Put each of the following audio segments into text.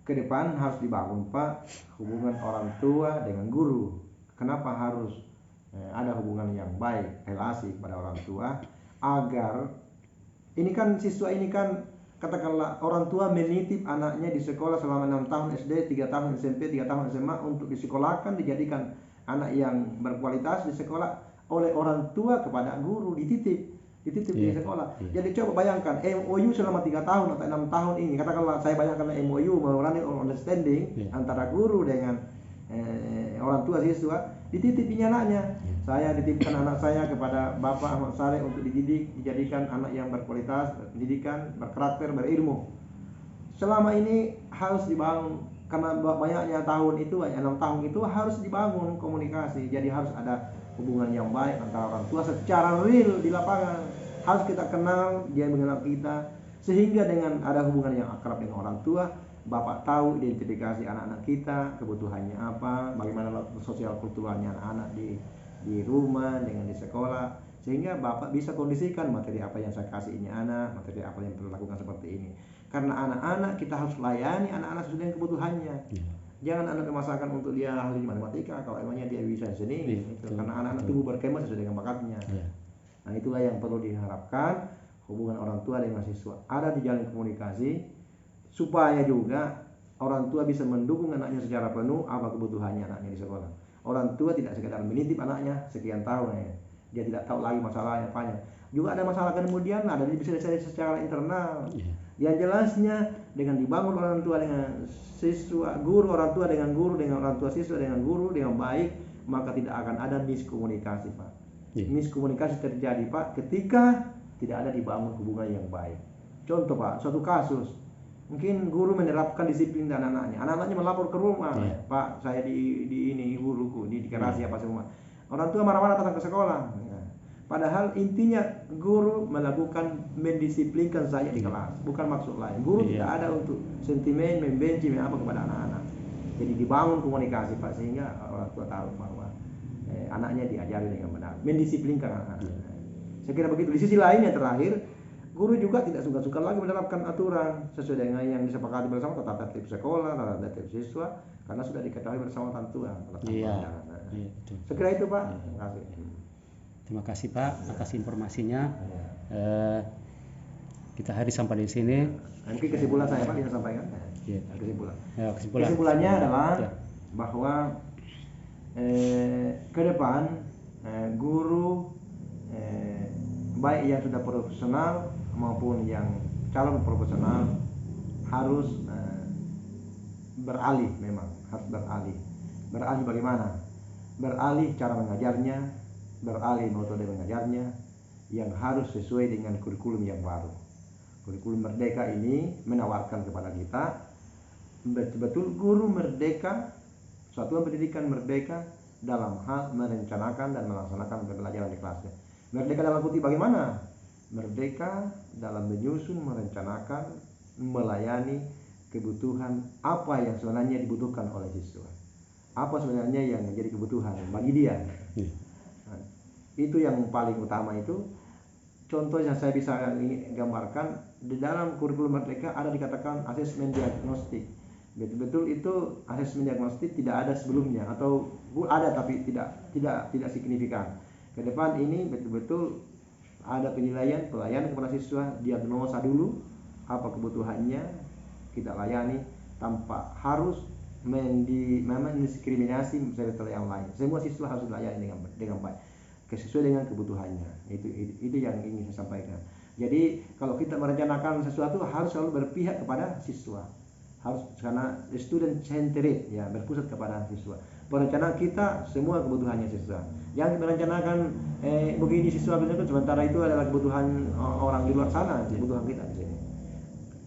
ke depan harus dibangun Pak hubungan orang tua dengan guru. Kenapa harus ada hubungan yang baik, relasi pada orang tua, agar ini kan siswa ini kan katakanlah orang tua menitip anaknya di sekolah selama 6 tahun SD, 3 tahun SMP, 3 tahun SMA untuk disekolahkan, dijadikan anak yang berkualitas di sekolah oleh orang tua kepada guru, dititip di sekolah. Jadi coba bayangkan MOU selama 3 tahun atau 6 tahun ini, katakanlah saya bayangkan MOU memorandum of understanding antara guru dengan orang tua siswa, dititipi anaknya. Saya dititipkan anak saya kepada Bapak Ahmad Saleh untuk dididik, dijadikan anak yang berkualitas, pendidikan, berkarakter, berilmu. Selama ini harus dibangun, karena banyaknya tahun itu, 6 tahun itu harus dibangun komunikasi. Jadi harus ada hubungan yang baik antara orang tua secara real di lapangan. Harus kita kenal, dia mengenal kita, sehingga dengan ada hubungan yang akrab dengan orang tua, Bapak tahu identifikasi anak-anak kita, kebutuhannya apa, bagaimana sosial kulturalnya anak-anak di rumah dengan di sekolah, sehingga Bapak bisa kondisikan materi apa yang saya kasih ini anak, materi apa yang perlu lakukan seperti ini. Karena anak-anak kita harus layani anak-anak sesuai dengan kebutuhannya. Jangan anak memaksakan untuk dia ahli matematika kalau emangnya dia bisa seni, karena anak-anak tumbuh berkembang sesuai dengan bakatnya. Nah itulah yang perlu diharapkan, hubungan orang tua dengan siswa ada di jalan komunikasi, supaya juga orang tua bisa mendukung anaknya secara penuh apa kebutuhannya anaknya di sekolah. Orang tua tidak sekedar menitip anaknya sekian tahun dia tidak tahu lagi masalahnya apanya. Juga ada masalah kemudian ada bisa diselesaikan secara internal. Yang jelasnya dengan dibangun orang tua dengan siswa, guru orang tua dengan guru, dengan orang tua siswa dengan guru dengan baik, maka tidak akan ada miskomunikasi Pak. Miskomunikasi terjadi Pak ketika tidak ada dibangun hubungan yang baik. Contoh Pak, suatu kasus mungkin guru menerapkan disiplin dan anak-anaknya melapor ke rumah, Pak saya di ini guruku dikerasi apa semua. Orang tua marah-marah datang ke sekolah. Padahal intinya guru melakukan mendisiplinkan saya di kelas, bukan maksud lain. Guru tidak ada untuk sentimen, membenci, apa kepada anak-anak. Jadi dibangun komunikasi Pak, sehingga orang tua tahu bahwa anaknya diajari dengan benar, mendisiplinkan anak-anak. Saya kira begitu. Di sisi lain yang terakhir, guru juga tidak suka-suka lagi menerapkan aturan sesuai dengan yang disepakati bersama, tata tertib sekolah, tata tertib siswa, karena sudah diketahui bersama orang tua. Saya kira itu Pak. Terima kasih. Terima kasih Pak atas informasinya. Kita hari sampai di sini. Mungkin kesimpulan saya Pak bisa sampaikan. Kesimpulannya adalah bahwa ke depan guru baik yang sudah profesional maupun yang calon profesional harus beralih, memang harus beralih. Beralih bagaimana? Beralih cara mengajarnya, beralih metode mengajarnya yang harus sesuai dengan kurikulum yang baru. Kurikulum Merdeka ini menawarkan kepada kita betul-betul guru merdeka, satuan pendidikan merdeka dalam hal merencanakan dan melaksanakan pembelajaran di kelasnya. Merdeka dalam kutip bagaimana? Merdeka dalam menyusun, merencanakan, melayani kebutuhan apa yang sebenarnya dibutuhkan oleh siswa. Apa sebenarnya yang menjadi kebutuhan bagi dia. Itu yang paling utama itu. Contoh yang saya bisa gambarkan di dalam kurikulum Merdeka ada dikatakan asesmen diagnostik. Betul-betul itu asesmen diagnostik tidak ada sebelumnya, atau ada tapi tidak signifikan. Ke depan ini betul-betul ada penilaian, pelayanan kepada siswa, diagnosa dulu apa kebutuhannya, kita layani tanpa harus mendiskriminasi siswa yang lain. Semua siswa harus dilayani dengan baik, sesuai dengan kebutuhannya. Itu yang ingin saya sampaikan. Jadi kalau kita merencanakan sesuatu harus selalu berpihak kepada siswa, harus karena student centered, ya, berpusat kepada siswa. Perencanaan kita semua kebutuhannya siswa. Yang merencanakan begini siswa begini, sementara itu adalah kebutuhan orang di luar sana, kebutuhan kita di sini.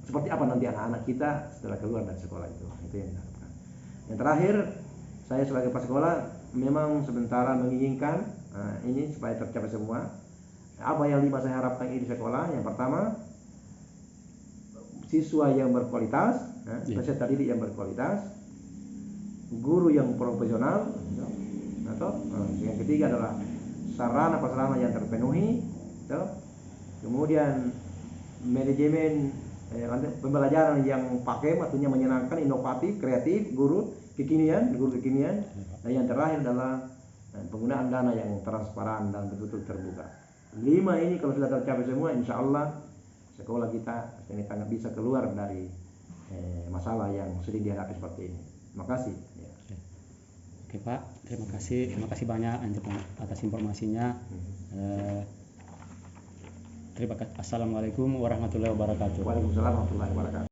Seperti apa nanti anak-anak kita setelah keluar dari sekolah itu yang diharapkan. Yang terakhir, saya sebagai kepala sekolah memang sementara menginginkan ini supaya tercapai semua. Apa yang 5 saya harapkan ini di sekolah? Yang pertama, siswa yang berkualitas, peserta didik yang berkualitas, guru yang profesional, atau yang ketiga adalah sarana prasarana yang terpenuhi, kemudian manajemen nanti pembelajaran yang pakai maksudnya menyenangkan, inovatif, kreatif, guru kekinian. Dan yang terakhir adalah penggunaan dana yang transparan dan betul-betul terbuka. 5 ini kalau sudah tercapai semua, insya Allah sekolah kita ini bisa keluar dari masalah yang sering dihadapi seperti ini. Terima kasih. Ya. Oke Pak, terima kasih banyak atas informasinya. Terima kasih. Assalamualaikum warahmatullahi wabarakatuh. Waalaikumsalam warahmatullahi wabarakatuh.